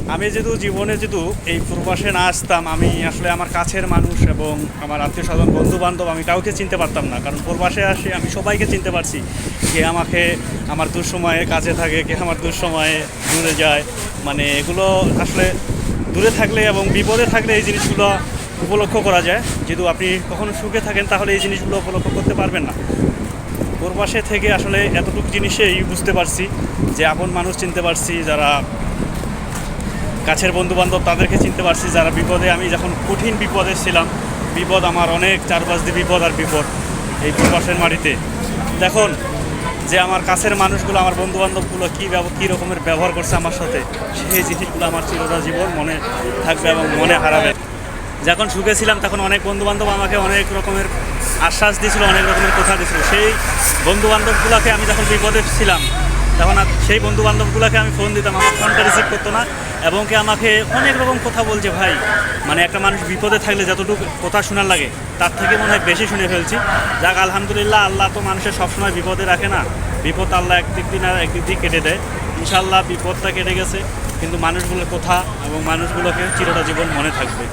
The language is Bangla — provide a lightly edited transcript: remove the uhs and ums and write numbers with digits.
আমি যেহেতু জীবনে যেহেতু এই প্রবাসে না আসতাম, আমি আসলে আমার কাছের মানুষ এবং আমার আত্মীয় স্বজন বন্ধু বান্ধব আমি কাউকে চিনতে পারতাম না। কারণ প্রবাসে আসে আমি সবাইকে চিনতে পারছি। কে আমাকে আমার দুঃসময়ে কাছে থাকে, কে আমার দুঃসময়ে দূরে যায়। মানে এগুলো আসলে দূরে থাকলে এবং বিপদে থাকলে এই জিনিসগুলো উপলক্ষ করা যায়। যেহেতু আপনি কখনো সুখে থাকেন তাহলে এই জিনিসগুলো উপলক্ষ করতে পারবেন না। প্রবাসে থেকে আসলে এতটুকু জিনিসেই বুঝতে পারছি যে আপন মানুষ চিনতে পারছি, যারা কাছের বন্ধুবান্ধব তাদেরকে চিনতে পারছি, যারা বিপদে, আমি যখন কঠিন বিপদে ছিলাম, বিপদ আমার অনেক চারপাশ দিয়ে বিপদ আর বিপদ এই প্রবাসের মাটিতে। দেখুন যে আমার কাছের মানুষগুলো, আমার বন্ধুবান্ধবগুলো কী রকমের ব্যবহার করছে আমার সাথে, সেই জিনিসগুলো আমার চিরটা জীবন মনে থাকবে এবং মনে হারাবে। যখন সুখে ছিলাম তখন অনেক বন্ধুবান্ধব আমাকে অনেক রকমের আশ্বাস দিয়েছিল, অনেক রকমের কথা দিয়েছিল। সেই বন্ধুবান্ধবগুলোকে আমি যখন বিপদে ছিলাম তখন সেই বন্ধুবান্ধবগুলোকে আমি ফোন দিতাম, আমার ফোনটা রিসিভ করতো না এবং কি আমাকে অনেক রকম কথা বলছে। ভাই মানে একটা মানুষ বিপদে থাকলে যতটুকু কথা শোনার লাগে তার থেকে মনে হয় বেশি শুনে ফেলছি। যাক আলহামদুলিল্লাহ, আল্লাহ তো মানুষের সবসময় বিপদে রাখে না, বিপদ আল্লাহ একদিক দিন আর একদিক দিয়ে কেটে দেয়। ইনশাআল্লাহ বিপদটা কেটে গেছে, কিন্তু মানুষগুলোর কথা এবং মানুষগুলোকে চিরটা জীবন মনে থাকবে।